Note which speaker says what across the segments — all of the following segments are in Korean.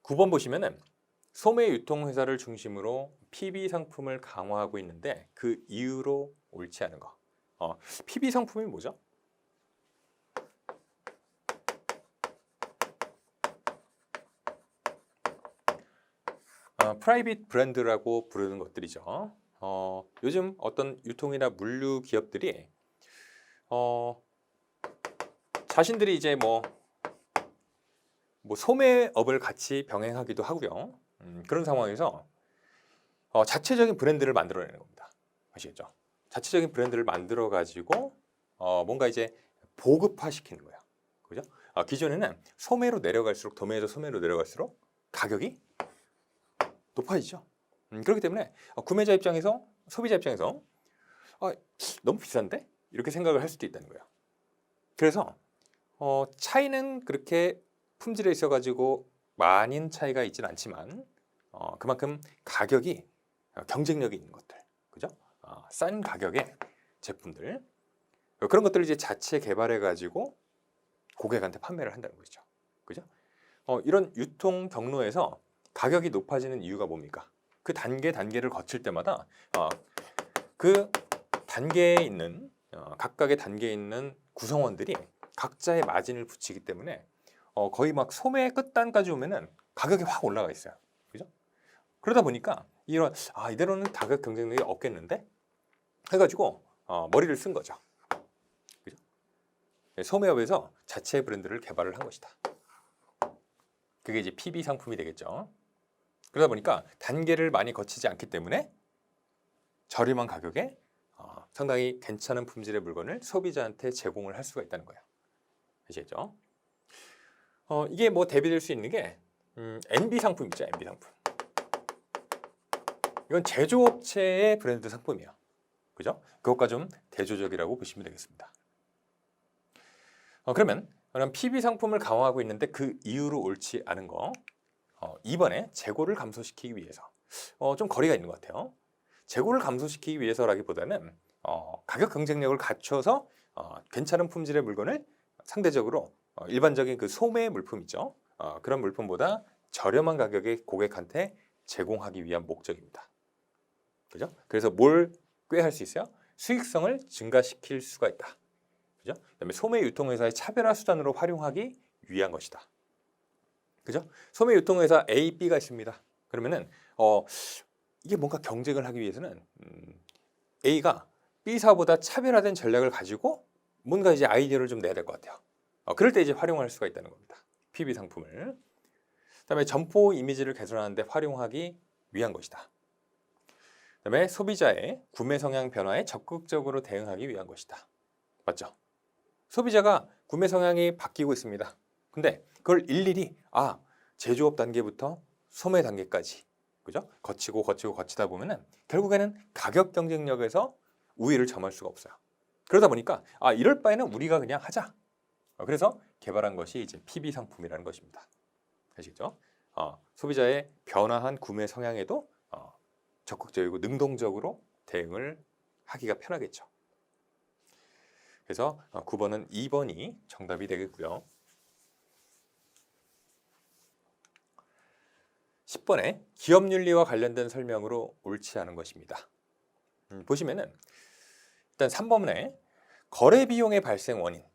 Speaker 1: 9번 보시면은 소매 유통회사를 중심으로 PB 상품을 강화하고 있는데 그 이유로 옳지 않은 거. PB 상품이 뭐죠? 프라이빗 브랜드라고 부르는 것들이죠. 요즘 어떤 유통이나 물류 기업들이 자신들이 이제 뭐 소매업을 같이 병행하기도 하고요. 그런 상황에서 자체적인 브랜드를 만들어내는 겁니다. 아시겠죠? 자체적인 브랜드를 만들어 가지고 뭔가 이제 보급화 시키는 거예요. 그죠? 기존에는 소매로 내려갈수록 도매에서 소매로 내려갈수록 가격이 높아지죠. 그렇기 때문에 구매자 입장에서 소비자 입장에서 너무 비싼데? 이렇게 생각을 할 수도 있다는 거예요. 그래서 차이는 그렇게 품질에 있어 가지고 많은 차이가 있지는 않지만 그만큼 가격이 경쟁력이 있는 것들, 그죠? 싼 가격의 제품들 그런 것들을 이제 자체 개발해 가지고 고객한테 판매를 한다는 거죠, 그죠? 이런 유통 경로에서 가격이 높아지는 이유가 뭡니까? 그 단계를 거칠 때마다 그 단계에 있는 각각의 단계에 있는 구성원들이 각자의 마진을 붙이기 때문에 거의 막 소매 끝단까지 오면은 가격이 확 올라가 있어요. 그죠? 그러다 보니까 이대로는 가격 경쟁력이 없겠는데 해가지고 머리를 쓴 거죠. 그죠? 소매업에서 자체 브랜드를 개발을 한 것이다. 그게 이제 PB 상품이 되겠죠. 그러다 보니까 단계를 많이 거치지 않기 때문에 저렴한 가격에 상당히 괜찮은 품질의 물건을 소비자한테 제공을 할 수가 있다는 거예요. 아시겠죠? 이게 뭐 대비될 수 있는 게 NB 상품 있죠, NB 상품. 이건 제조업체의 브랜드 상품이에요. 그죠? 그것과 좀 대조적이라고 보시면 되겠습니다. 그러면 PB 상품을 강화하고 있는데 그 이유로 옳지 않은 거 2번에 재고를 감소시키기 위해서 좀 거리가 있는 것 같아요. 재고를 감소시키기 위해서라기보다는 가격 경쟁력을 갖춰서 괜찮은 품질의 물건을 상대적으로 일반적인 그 소매 물품 있죠. 그런 물품보다 저렴한 가격에 고객한테 제공하기 위한 목적입니다. 그죠? 그래서 뭘 꾀할 수 있어요? 수익성을 증가시킬 수가 있다. 그죠? 그다음에 소매 유통회사의 차별화 수단으로 활용하기 위한 것이다. 그죠? 소매 유통회사 A, B가 있습니다. 그러면은 이게 뭔가 경쟁을 하기 위해서는 A가 B 사보다 차별화된 전략을 가지고 뭔가 이제 아이디어를 좀 내야 될 것 같아요. 그럴 때 이제 활용할 수가 있다는 겁니다. PB 상품을. 그다음에 점포 이미지를 개선하는 데 활용하기 위한 것이다. 그다음에 소비자의 구매 성향 변화에 적극적으로 대응하기 위한 것이다. 맞죠? 소비자가 구매 성향이 바뀌고 있습니다. 근데 그걸 일일이 제조업 단계부터 소매 단계까지 그죠? 거치다 보면은 결국에는 가격 경쟁력에서 우위를 점할 수가 없어요. 그러다 보니까 이럴 바에는 우리가 그냥 하자. 그래서 개발한 것이 이제 PB 상품이라는 것입니다. 아시겠죠? 소비자의 변화한 구매 성향에도 적극적이고 능동적으로 대응을 하기가 편하겠죠. 그래서 9번은 2번이 정답이 되겠고요. 10번에 기업 윤리와 관련된 설명으로 옳지 않은 것입니다. 보시면은 일단 3번에 거래 비용의 발생 원인.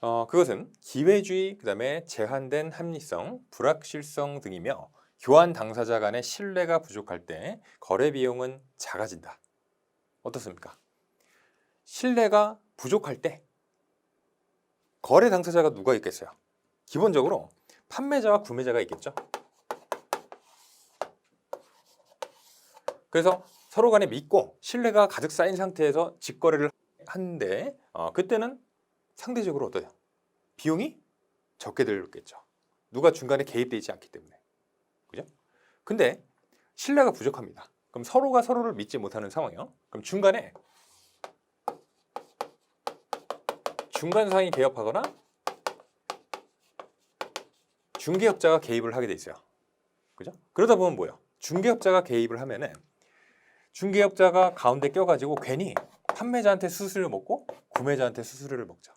Speaker 1: 그것은 기회주의, 그다음에 제한된 합리성, 불확실성 등이며 교환 당사자 간의 신뢰가 부족할 때 거래 비용은 작아진다. 어떻습니까? 신뢰가 부족할 때 거래 당사자가 누가 있겠어요? 기본적으로 판매자와 구매자가 있겠죠. 그래서 서로 간에 믿고 신뢰가 가득 쌓인 상태에서 직거래를 하는데 그때는 상대적으로 어때요? 비용이 적게 들겠죠. 누가 중간에 개입되어 있지 않기 때문에. 그죠? 근데 신뢰가 부족합니다. 그럼 서로가 서로를 믿지 못하는 상황이요. 그럼 중간에 중간상이 개입하거나 중개업자가 개입을 하게 돼 있어요. 그죠? 그러다 보면 뭐예요? 중개업자가 개입을 하면은 중개업자가 가운데 껴가지고 괜히 판매자한테 수수료를 먹고 구매자한테 수수료를 먹죠.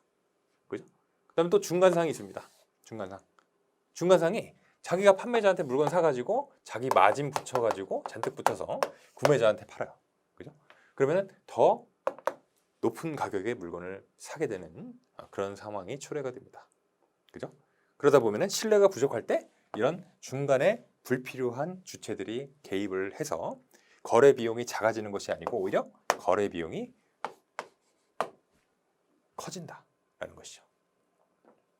Speaker 1: 그죠? 그다음에 또 중간상이 있습니다. 중간상이 자기가 판매자한테 물건 사가지고 자기 마진 붙여가지고 잔뜩 붙여서 구매자한테 팔아요. 그죠? 그러면 더 높은 가격의 물건을 사게 되는 그런 상황이 초래가 됩니다. 그죠? 그러다 보면은 신뢰가 부족할 때 이런 중간에 불필요한 주체들이 개입을 해서 거래 비용이 작아지는 것이 아니고 오히려 거래 비용이 커진다라는 것이죠.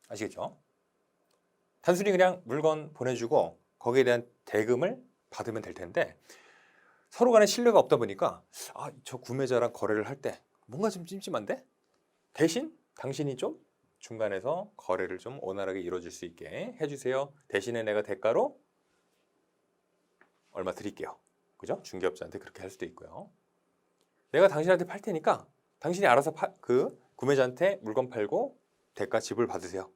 Speaker 1: 아시겠죠? 단순히 그냥 물건 보내주고 거기에 대한 대금을 받으면 될 텐데 서로 간에 신뢰가 없다 보니까 저 구매자랑 거래를 할 때 뭔가 좀 찜찜한데? 대신 당신이 좀 중간에서 거래를 좀 원활하게 이루어질 수 있게 해주세요. 대신에 내가 대가로 얼마 드릴게요. 그죠? 중개업자한테 그렇게 할 수도 있고요. 내가 당신한테 팔 테니까 당신이 알아서 그 구매자한테 물건 팔고 대가 지불 받으세요.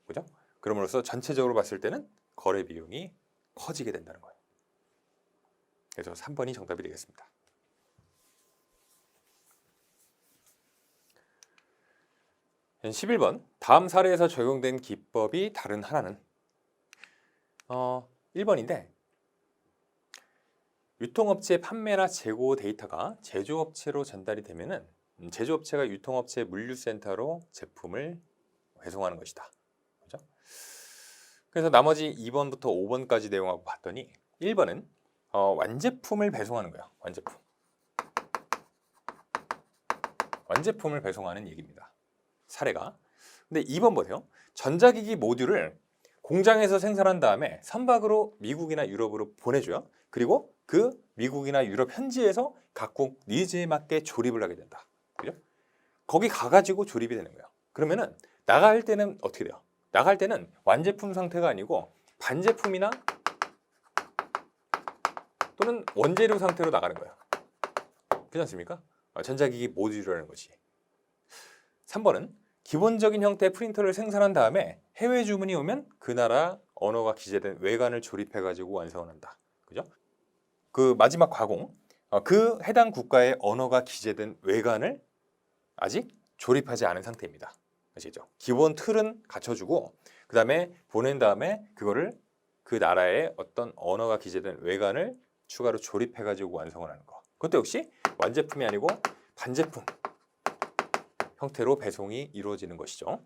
Speaker 1: 그죠? 그럼으로써 전체적으로 봤을 때는 거래 비용이 커지게 된다는 거예요. 그래서 3번이 정답이 되겠습니다. 11번 다음 사례에서 적용된 기법이 다른 하나는 1번인데 유통업체 판매나 재고 데이터가 제조업체로 전달이 되면은 제조업체가 유통업체 물류센터로 제품을 배송하는 것이다. 그죠? 그래서 나머지 2번부터 5번까지 내용하고 봤더니 1번은 완제품을 배송하는 거예요. 완제품을 배송하는 얘기입니다. 사례가. 근데 2번 보세요. 전자기기 모듈을 공장에서 생산한 다음에 선박으로 미국이나 유럽으로 보내줘요. 그리고 그 미국이나 유럽 현지에서 각국 니즈에 맞게 조립을 하게 된다. 그죠? 거기 가가지고 조립이 되는 거예요. 그러면은 나갈 때는 어떻게 돼요? 나갈 때는 완제품 상태가 아니고 반제품이나 또는 원재료 상태로 나가는 거예요. 그렇지 않습니까? 전자기기 모듈이라는 것이. 3번은 기본적인 형태의 프린터를 생산한 다음에 해외 주문이 오면 그 나라 언어가 기재된 외관을 조립해가지고 완성을 한다. 그죠? 그 마지막 가공, 그 해당 국가의 언어가 기재된 외관을 아직 조립하지 않은 상태입니다. 아시죠? 기본 틀은 갖춰주고 그 다음에 보낸 다음에 그거를 그 나라의 어떤 언어가 기재된 외관을 추가로 조립해가지고 완성을 하는 거. 그것도 역시 완제품이 아니고 반제품 형태로 배송이 이루어지는 것이죠.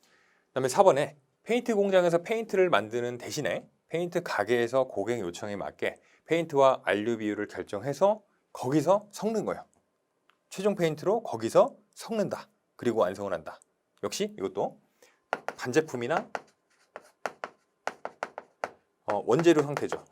Speaker 1: 그 다음에 4번에 페인트 공장에서 페인트를 만드는 대신에 페인트 가게에서 고객 요청에 맞게 페인트와 알류 비율을 결정해서 거기서 섞는 거예요. 최종 페인트로 거기서 섞는다. 그리고 완성을 한다. 역시 이것도 반제품이나 원재료 상태죠.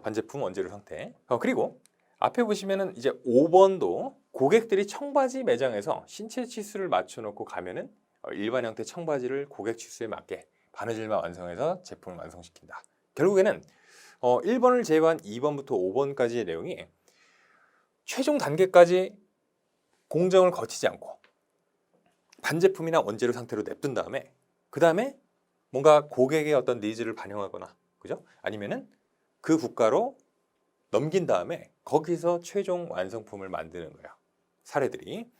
Speaker 1: 반제품 원재료 상태. 그리고 앞에 보시면은 이제 5번도 고객들이 청바지 매장에서 신체 치수를 맞춰놓고 가면은 일반 형태 청바지를 고객 치수에 맞게 바느질만 완성해서 제품을 완성시킨다. 결국에는 1번을 제외한 2번부터 5번까지의 내용이 최종 단계까지 공정을 거치지 않고 반제품이나 원재료 상태로 냅둔 다음에 그 다음에 뭔가 고객의 어떤 니즈를 반영하거나 그죠? 아니면은 그 국가로 넘긴 다음에 거기서 최종 완성품을 만드는 거예요. 사례들이.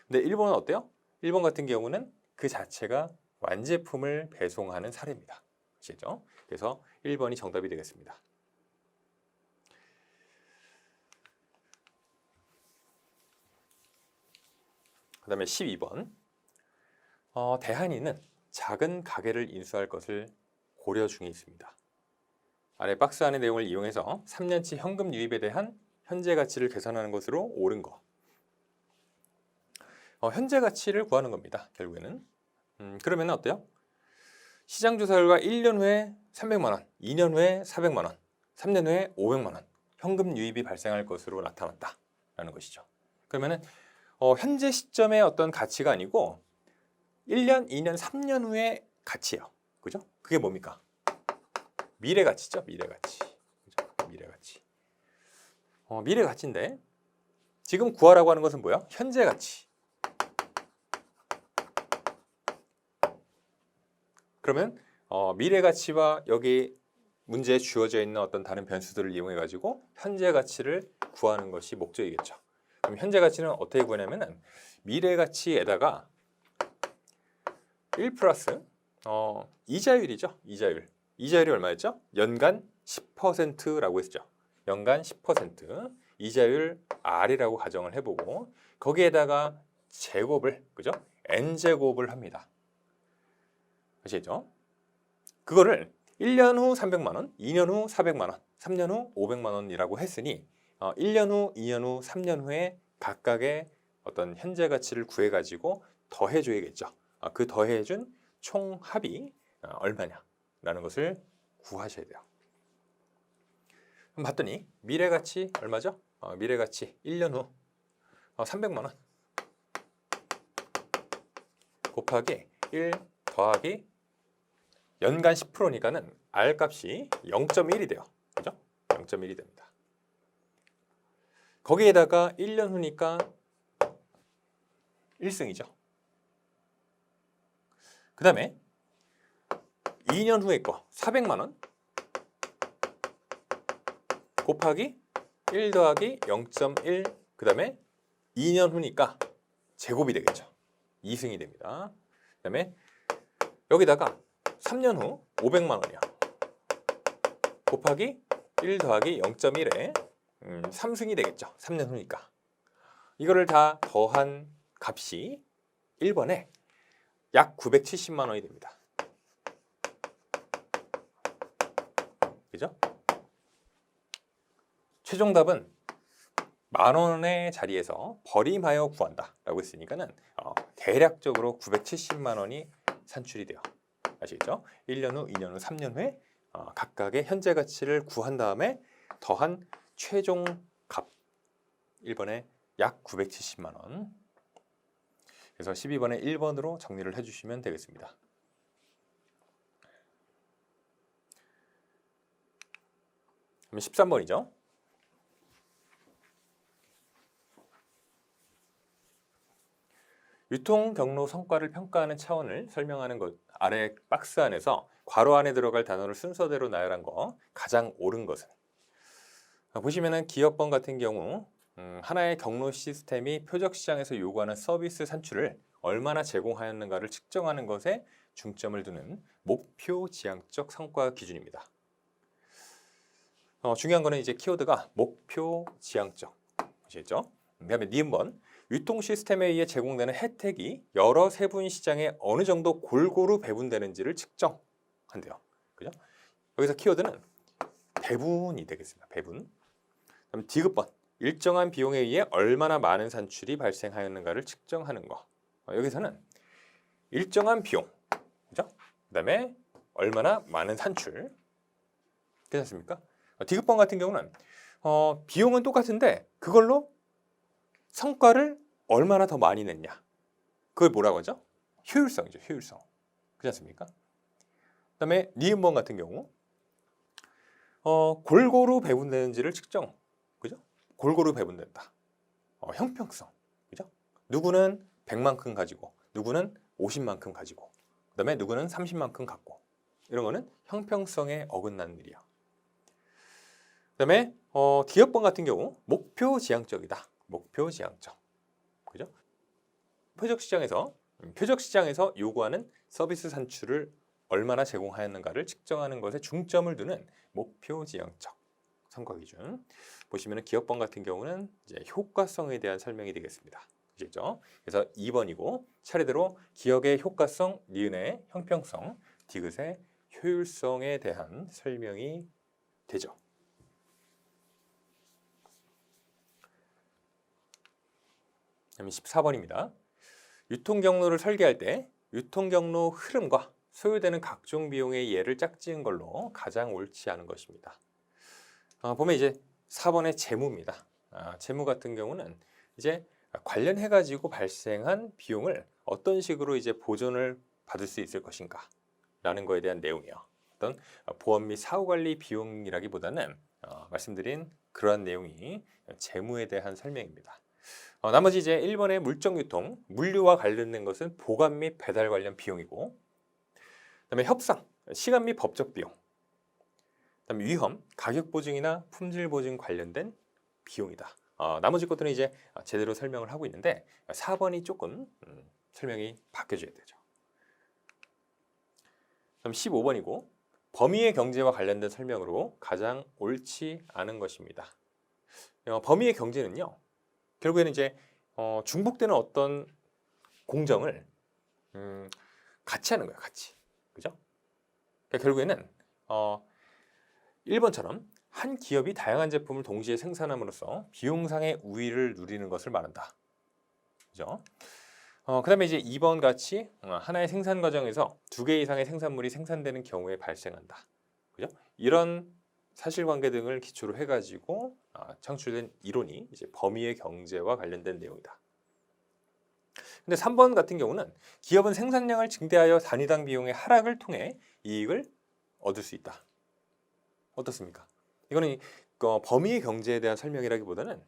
Speaker 1: 근데 1번은 어때요? 1번 같은 경우는 그 자체가 완제품을 배송하는 사례입니다. 아시죠? 그래서 1번이 정답이 되겠습니다. 그 다음에 12번. 대한이는 작은 가게를 인수할 것을 고려 중에 있습니다. 아래 박스 안의 내용을 이용해서 3년치 현금 유입에 대한 현재 가치를 계산하는 것으로 옳은 거. 현재 가치를 구하는 겁니다. 결국에는. 그러면 어때요? 시장 조사 결과 1년 후에 300만 원, 2년 후에 400만 원, 3년 후에 500만 원 현금 유입이 발생할 것으로 나타났다라는 것이죠. 그러면은 현재 시점의 어떤 가치가 아니고 1년, 2년, 3년 후의 가치예요. 그죠? 그게 뭡니까? 미래 가치죠. 미래 가치. 그죠? 미래 가치. 미래 가치인데 지금 구하라고 하는 것은 뭐야? 현재 가치. 그러면 미래 가치와 여기 문제에 주어져 있는 어떤 다른 변수들을 이용해 가지고 현재 가치를 구하는 것이 목적이겠죠. 그럼 현재 가치는 어떻게 구하냐면은 미래 가치에다가 1 플러스 이자율이죠. 이자율이 얼마였죠? 연간 10%라고 했죠. 연간 10% 이자율 R이라고 가정을 해보고 거기에다가 제곱을 그죠? N제곱을 합니다. 아시겠죠? 그거를 1년 후 300만 원, 2년 후 400만 원, 3년 후 500만 원이라고 했으니 1년 후, 2년 후, 3년 후에 각각의 어떤 현재 가치를 구해가지고 더해줘야겠죠. 그 더해준 총 합이 얼마냐라는 것을 구하셔야 돼요. 그럼 봤더니 미래가치 얼마죠? 미래가치 1년 후 300만 원 곱하기 1 더하기 연간 10%니까는 R 값이 0.1이 돼요. 그죠? 0.1이 됩니다. 거기에다가 1년 후니까 1승이죠. 그 다음에 2년 후에 거 400만 원 곱하기 1 더하기 0.1 그 다음에 2년 후니까 제곱이 되겠죠. 2승이 됩니다. 그 다음에 여기다가 3년 후 500만 원이야. 곱하기 1 더하기 0.1에 3승이 되겠죠. 3년 후니까. 이거를 다 더한 값이 1번에 약 970만 원이 됩니다. 그죠? 최종 답은 10,000원의 자리에서 버림하여 구한다 라고 했으니까는 대략적으로 970만 원이 산출이 돼요. 아시겠죠? 1년 후, 2년 후, 3년 후에 각각의 현재 가치를 구한 다음에 더한 최종 값 1번에 약 970만 원. 그래서 12번에 1번으로 정리를 해주시면 되겠습니다. 그럼 13번이죠. 유통 경로 성과를 평가하는 차원을 설명하는 것 아래 박스 안에서 괄호 안에 들어갈 단어를 순서대로 나열한 거 가장 옳은 것은 보시면은 기업번 같은 경우 하나의 경로 시스템이 표적 시장에서 요구하는 서비스 산출을 얼마나 제공하였는가를 측정하는 것에 중점을 두는 목표 지향적 성과 기준입니다. 중요한 거는 이제 키워드가 목표 지향적 아시겠죠? 그다음에 니은번 유통 시스템에 의해 제공되는 혜택이 여러 세분 시장에 어느 정도 골고루 배분되는지를 측정한대요. 그죠? 여기서 키워드는 배분이 되겠습니다. 배분. 그다음 디귿번 일정한 비용에 의해 얼마나 많은 산출이 발생하였는가를 측정하는 거. 여기서는 일정한 비용, 그죠? 그다음에 얼마나 많은 산출. 괜찮습니까? 디귿번 같은 경우는 비용은 똑같은데 그걸로 성과를 얼마나 더 많이 냈냐. 그걸 뭐라고 하죠? 효율성이죠. 효율성. 그렇지 않습니까? 그다음에 니은번 같은 경우 골고루 배분되는지를 측정. 그죠? 골고루 배분된다. 형평성. 그죠? 누구는 100만큼 가지고 누구는 50만큼 가지고 그다음에 누구는 30만큼 갖고 이런 거는 형평성에 어긋나는 일이야. 그다음에 기업번 같은 경우 목표 지향적이다. 목표 지향적. 그죠? 표적 시장에서 요구하는 서비스 산출을 얼마나 제공하였는가를 측정하는 것에 중점을 두는 목표 지향적 성과 기준. 보시면은 기업번 같은 경우는 이제 효과성에 대한 설명이 되겠습니다. 아시겠죠? 그래서 2번이고 차례대로 기업의 효과성, 니은의 형평성, 디귿의 효율성에 대한 설명이 되죠. 그다음에 14번입니다. 유통 경로를 설계할 때 유통 경로 흐름과 소요되는 각종 비용의 예를 짝지은 걸로 가장 옳지 않은 것입니다. 보면 이제 4번의 재무입니다. 재무 같은 경우는 이제 관련해 가지고 발생한 비용을 어떤 식으로 이제 보존을 받을 수 있을 것인가 라는 거에 대한 내용이요. 어떤 보험 및 사후 관리 비용이라기보다는 말씀드린 그러한 내용이 재무에 대한 설명입니다. 나머지 이제 1번의 물적 유통, 물류와 관련된 것은 보관 및 배달 관련 비용이고, 그다음에 협상, 시간 및 법적 비용, 그다음에 위험, 가격 보증이나 품질 보증 관련된 비용이다. 나머지 것들은 이제 제대로 설명을 하고 있는데 4번이 조금 설명이 바뀌어져야 되죠. 그럼 15번이고 범위의 경제와 관련된 설명으로 가장 옳지 않은 것입니다. 범위의 경제는요. 결국에는 이제 중복되는 어떤 공정을 같이 하는 거예요. 같이. 그죠? 그러니까 결국에는 1번처럼 한 기업이 다양한 제품을 동시에 생산함으로써 비용상의 우위를 누리는 것을 말한다. 그죠? 그 다음에 이제 2번 같이 하나의 생산 과정에서 2개 이상의 생산물이 생산되는 경우에 발생한다. 그죠? 이런 사실관계 등을 기초로 해가지고 창출된 이론이 이제 범위의 경제와 관련된 내용이다. 근데 3번 같은 경우는 기업은 생산량을 증대하여 단위당 비용의 하락을 통해 이익을 얻을 수 있다. 어떻습니까? 이거는 범위의 경제에 대한 설명이라기보다는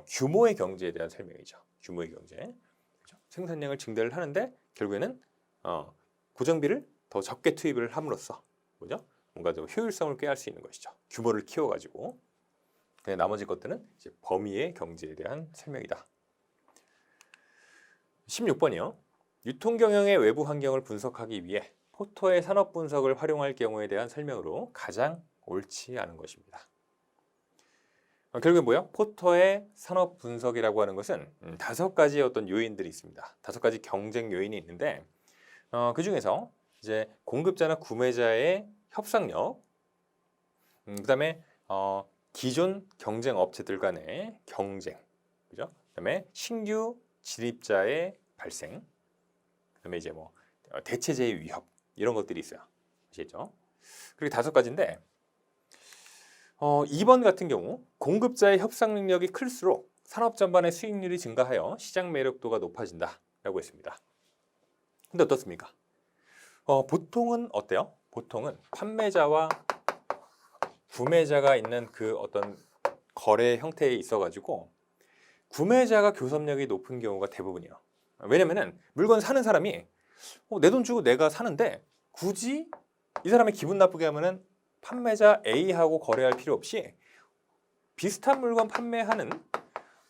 Speaker 1: 규모의 경제에 대한 설명이죠. 규모의 경제. 그렇죠? 생산량을 증대를 하는데 결국에는 고정비를 더 적게 투입을 함으로써 그죠? 뭔가 좀 효율성을 꾀할 수 있는 것이죠. 규모를 키워가지고. 나머지 것들은 이제 범위의 경제에 대한 설명이다. 16번이요. 유통경영의 외부 환경을 분석하기 위해 포터의 산업 분석을 활용할 경우에 대한 설명으로 가장 옳지 않은 것입니다. 결국에 뭐야? 포터의 산업 분석이라고 하는 것은 5가지의 어떤 요인들이 있습니다. 5가지 경쟁 요인이 있는데 그 중에서 이제 공급자나 구매자의 협상력, 그다음에 기존 경쟁 업체들 간의 경쟁, 그죠? 그다음에 신규 진입자의 발생, 그다음에 이제 뭐 대체제의 위협 이런 것들이 있어요. 아시겠죠? 그리고 5가지인데 2번 같은 경우 공급자의 협상 능력이 클수록 산업 전반의 수익률이 증가하여 시장 매력도가 높아진다라고 했습니다. 근데 어떻습니까? 보통은 어때요? 보통은 판매자와 구매자가 있는 그 어떤 거래 형태에 있어가지고 구매자가 교섭력이 높은 경우가 대부분이에요. 왜냐면은 물건 사는 사람이 내 돈 주고 내가 사는데 굳이 이 사람이 기분 나쁘게 하면은 판매자 A하고 거래할 필요 없이 비슷한 물건 판매하는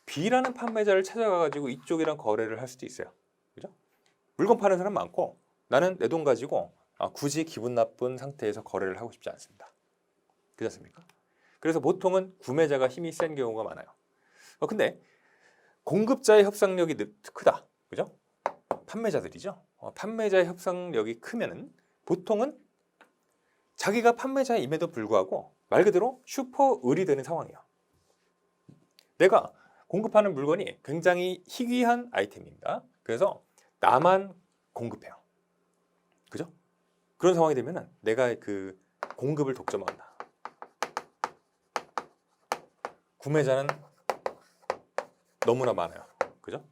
Speaker 1: B라는 판매자를 찾아가가지고 이쪽이랑 거래를 할 수도 있어요. 그죠? 물건 파는 사람 많고 나는 내 돈 가지고 굳이 기분 나쁜 상태에서 거래를 하고 싶지 않습니다. 그렇지 않습니까? 그래서 보통은 구매자가 힘이 센 경우가 많아요. 근데 공급자의 협상력이 크다. 그죠? 판매자들이죠. 판매자의 협상력이 크면은 보통은 자기가 판매자임에도 불구하고 말 그대로 슈퍼을이 되는 상황이에요. 내가 공급하는 물건이 굉장히 희귀한 아이템입니다. 그래서 나만 공급해요. 그죠? 그런 상황이 되면은 내가 그 공급을 독점한다. 구매자는 너무나 많아요. 그죠?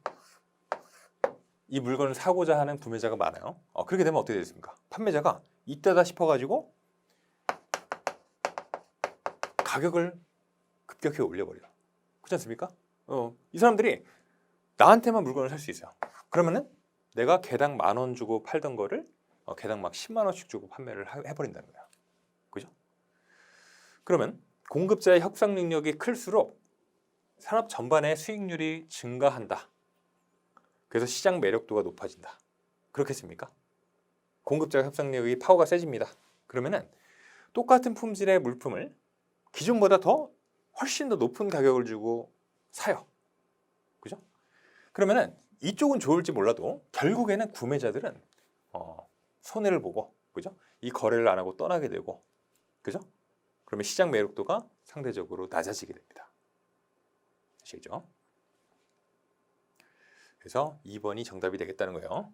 Speaker 1: 이 물건을 사고자 하는 구매자가 많아요. 그렇게 되면 어떻게 되겠습니까? 판매자가 이따다 싶어가지고 가격을 급격히 올려버려요. 그렇지 않습니까? 이 사람들이 나한테만 물건을 살 수 있어요. 그러면은 내가 개당 10,000원 주고 팔던 거를 개당 막 10만 원씩 주고 판매를 해버린다는 거야. 그죠? 그러면 공급자의 협상 능력이 클수록 산업 전반의 수익률이 증가한다. 그래서 시장 매력도가 높아진다. 그렇겠습니까? 공급자 협상력이 파워가 세집니다. 그러면은 똑같은 품질의 물품을 기존보다 훨씬 더 높은 가격을 주고 사요. 그죠? 그러면은 이쪽은 좋을지 몰라도 결국에는 구매자들은 손해를 보고, 그죠? 이 거래를 안 하고 떠나게 되고, 그죠? 그러면 시장 매력도가 상대적으로 낮아지게 됩니다. 아시겠죠? 그래서 2번이 정답이 되겠다는 거예요.